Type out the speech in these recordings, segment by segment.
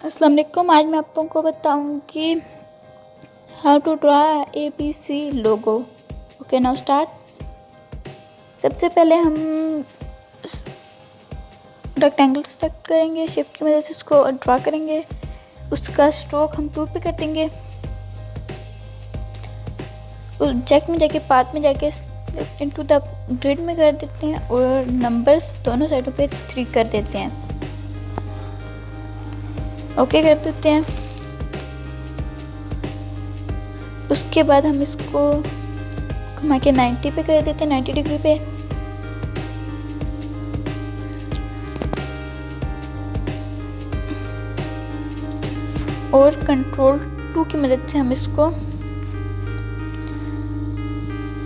अस्सलाम वालेकुम। आज मैं आप लोगों को बताऊंगी how to draw ABC logo. Okay, now start. सबसे पहले हम रेक्टेंगल सेलेक्ट करेंगे, शिफ्ट की मदद से उसको ड्रा करेंगे। उसका स्ट्रोक हम 2 पे कर देंगे। ऑब्जेक्ट में जाके पाथ में जाके इनटू द ग्रिड में कर देते हैं और नंबर्स दोनों साइडों पे 3 कर देते हैं। ओके कर देते हैं। उसके बाद हम इसको घुमा के 90 पे कर देते हैं, 90 डिग्री पे। और कंट्रोल 2 की मदद से हम इसको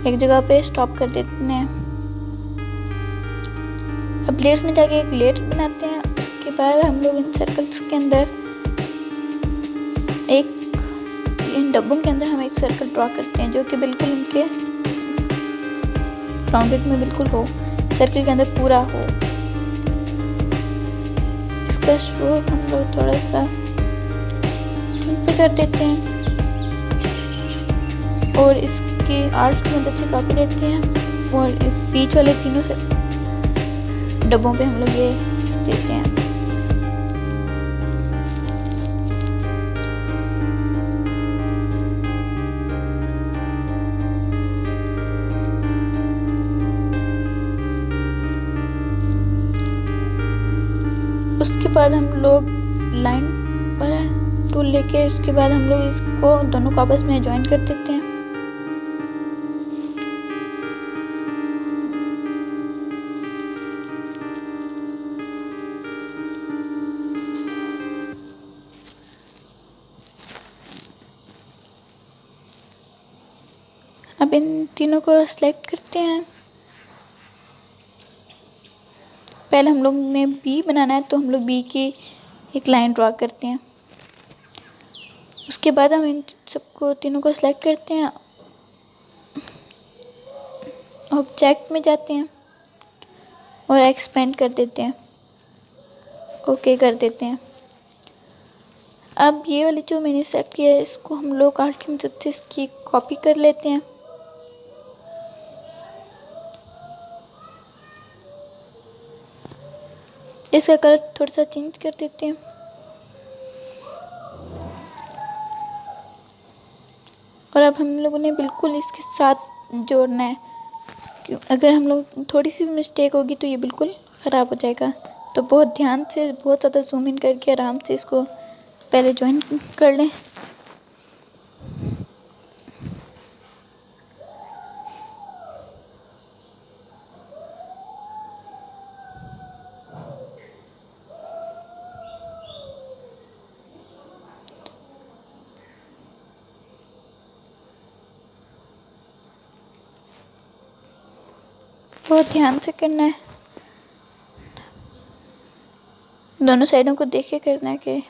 एक जगह पे स्टॉप कर देते हैं। अब लेयर्स में जाके एक लेयर बनाते हैं। उसके बाद हम लोग इन सर्कल्स के अंदर इन डब्बों के अंदर हम एक सर्कल ड्रॉ करते हैं जो कि बिल्कुल इनके राउंडेड में बिल्कुल हो, सर्कल के अंदर पूरा हो। इसका स्ट्रोक हम लोग थोड़ा सा पे कर देते हैं और इसकी आर्ट की मदद से कॉपी लेते हैं और इस बीच वाले तीनों से डब्बों पे हम लोग ये देते हैं। उसके बाद हम लोग लाइन पर टूल लेके उसके बाद हम लोग इसको दोनों को आपस में ज्वाइन कर देते हैं। अब इन तीनों को सेलेक्ट करते हैं। पहले हम लोग ने बी बनाना है तो हम लोग बी की एक लाइन ड्रॉ करते हैं। उसके बाद हम इन सबको तीनों को सेलेक्ट करते हैं, ऑब्जेक्ट में जाते हैं और एक्सपेंड कर देते हैं। ओके कर देते हैं। अब ये वाली जो मैंने सेट किया है इसको हम लोग आर्ट की मदद से इसकी कॉपी कर लेते हैं। इसका कलर थोड़ा सा चेंज कर देते हैं और अब हम लोगों ने बिल्कुल इसके साथ जोड़ना है। क्यों अगर हम लोग थोड़ी सी मिस्टेक होगी तो ये बिल्कुल ख़राब हो जाएगा। तो बहुत ध्यान से बहुत ज़्यादा जूम इन करके आराम से इसको पहले ज्वाइन कर लें। बहुत ध्यान से करना है, दोनों साइडों को देख के करना है कि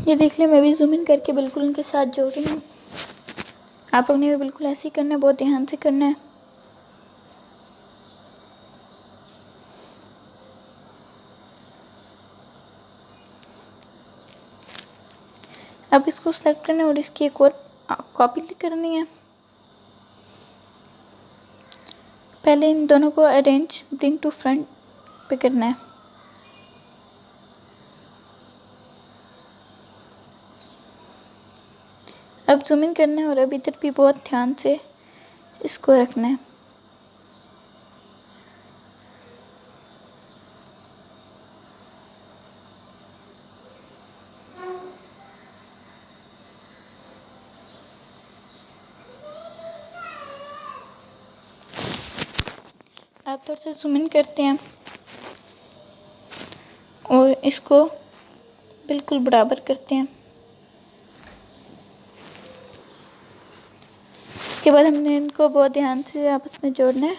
ये देख लें। मैं भी जूम इन करके बिल्कुल उनके साथ जोड़ रही हूँ। आप लोग ने भी बिल्कुल ऐसे ही करना है, बहुत ध्यान से करना है। अब इसको सेलेक्ट करना है और इसकी एक और कॉपी करनी है। पहले इन दोनों को अरेंज ब्रिंग टू फ्रंट पे करना है। अब जूम इन करना है और अब इधर भी बहुत ध्यान से इसको रखना है। अब थोड़ा सा जूम इन करते हैं और इसको बिल्कुल बराबर करते हैं। उसके बाद हमने इनको बहुत ध्यान से आपस में जोड़ना है।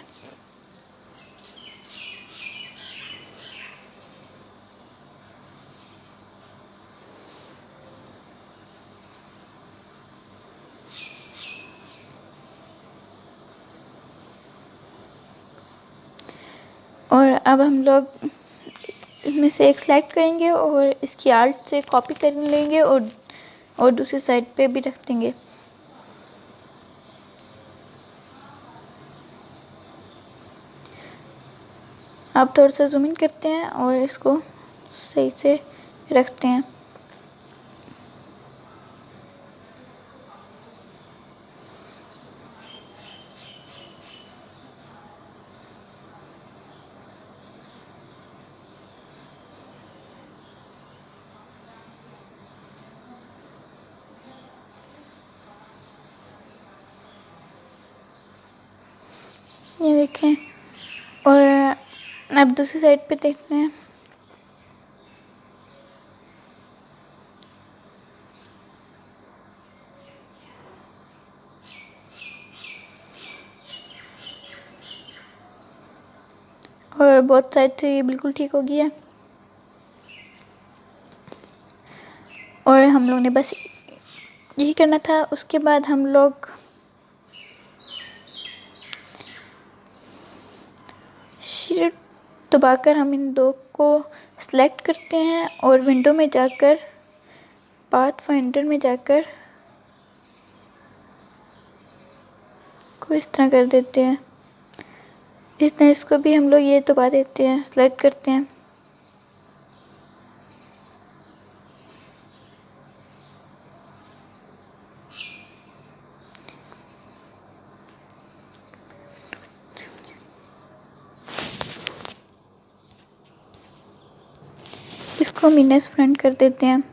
और अब हम लोग इसमें से एक सेलेक्ट करेंगे और इसकी आर्ट से कॉपी कर लेंगे और दूसरी साइड पे भी रख देंगे। अब थोड़ा सा जूम इन करते हैं और इसको सही से रखते हैं। ये देखें। और अब दूसरी साइड पे देखते हैं। और बहुत साइड से ये बिल्कुल ठीक हो गया है। और हम लोग ने बस यही करना था। उसके बाद हम लोग शिफ्ट दबाकर हम इन दो को सिलेक्ट करते हैं और विंडो में जाकर पाथ फाइंडर में जाकर को इस तरह कर देते हैं। इस तरह इसको भी हम लोग ये दबा देते हैं, सिलेक्ट करते हैं। इसको माइनस फ्रंट कर देते हैं।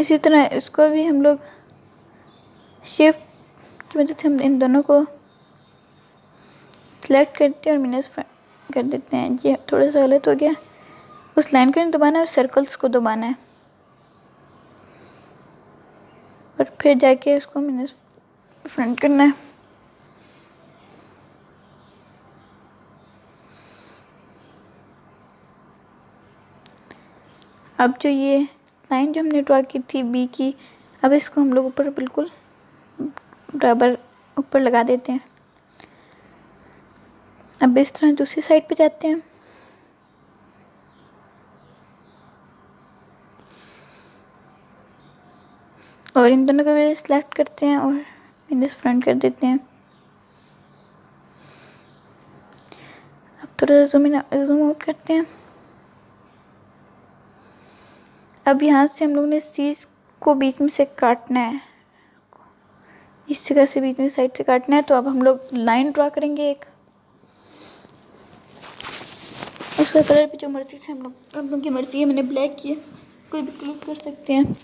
इसी तरह इसको भी हम लोग शिफ्ट की मदद से हम इन दोनों को सिलेक्ट करते हैं और माइनस फ्रंट कर देते हैं। ये थोड़ा सा गलत हो गया। उस लाइन को नहीं दबाना है, उस सर्कल्स को दबाना है और फिर जाके उसको माइनस फ्रंट करना है। अब जो ये लाइन जो हमने ड्रॉ की थी बी की, अब इसको हम लोग ऊपर बिल्कुल बराबर ऊपर लगा देते हैं। अब इस तरह दूसरी साइड पे जाते हैं। और इन दोनों को भी सिलेक्ट करते हैं और माइनस फ्रंट कर देते हैं। अब थोड़ा जूम आउट करते हैं। अब यहाँ से हम लोग ने सी को बीच में से काटना है, इस जगह से बीच में साइड से काटना है। तो अब हम लोग लाइन ड्रॉ करेंगे एक। उसका कलर भी जो मर्जी से हम लोग की मर्जी है। मैंने ब्लैक किया, कोई भी कलर कर सकते हैं।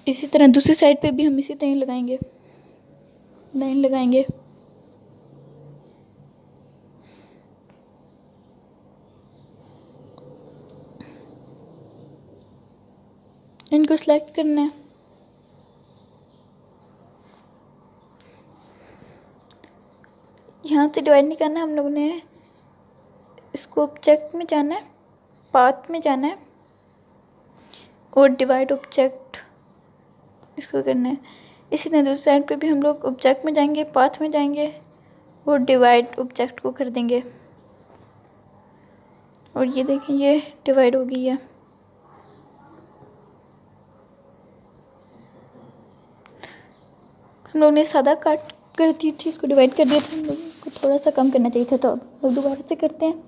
इसी तरह दूसरी साइड पे भी हम इसी तरह लगाएंगे, लाइन लगाएंगे। इनको सिलेक्ट करना है। यहाँ से डिवाइड नहीं करना, हम लोगों ने इसको ऑब्जेक्ट में जाना है, पाथ में जाना है और डिवाइड ऑब्जेक्ट इसको करना है। इसी तरह दूसरी साइड पे भी हम लोग ऑब्जेक्ट में जाएंगे, पाथ में जाएंगे और डिवाइड ऑब्जेक्ट को कर देंगे। और ये देखें, ये डिवाइड हो गई है। हम लोग ने सादा काट कर दी थी, इसको डिवाइड कर दिया था। हम लोग को थोड़ा सा कम करना चाहिए था, तो अब लोग दोबारा से करते हैं।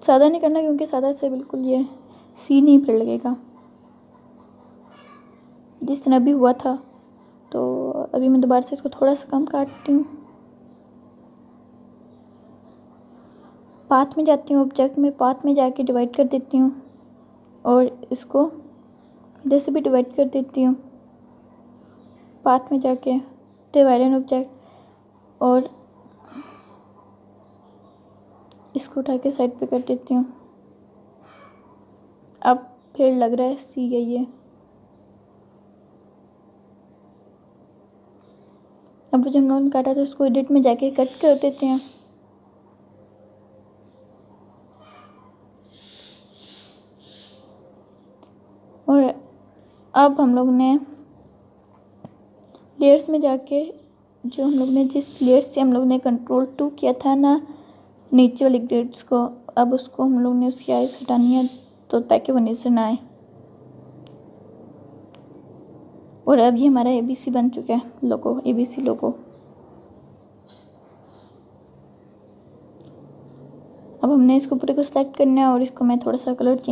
सादा नहीं करना क्योंकि सादा से बिल्कुल ये सी नहीं फिर लगेगा जिस तरह अभी हुआ था। तो अभी मैं दोबारा से इसको थोड़ा सा कम काटती हूँ। पाथ में जाती हूँ, ऑब्जेक्ट में पाथ में जाके डिवाइड कर देती हूँ और इसको इधर से भी डिवाइड कर देती हूँ। पाथ में जाके डिवाइड एन ऑब्जेक्ट और इसको उठा के साइड पे कर देती हूँ। अब फिर लग रहा है सी गई है। अब जो हम लोगों ने काटा था उसको एडिट में जाके कट कर देते हैं। और अब हम लोग ने लेयर्स में जाके जो हम लोग ने जिस लेयर से हम लोग ने Ctrl+2 किया था ना नीचे वाली ग्रेड्स को, अब उसको हम लोग ने उसकी आइज हटानी है तो ताकि वो नीचे ना आए। और अब ये हमारा ABC बन चुका है, लोगो, ABC लोगो। अब हमने इसको पूरे को सेलेक्ट करना है और इसको मैं थोड़ा सा कलर चेंज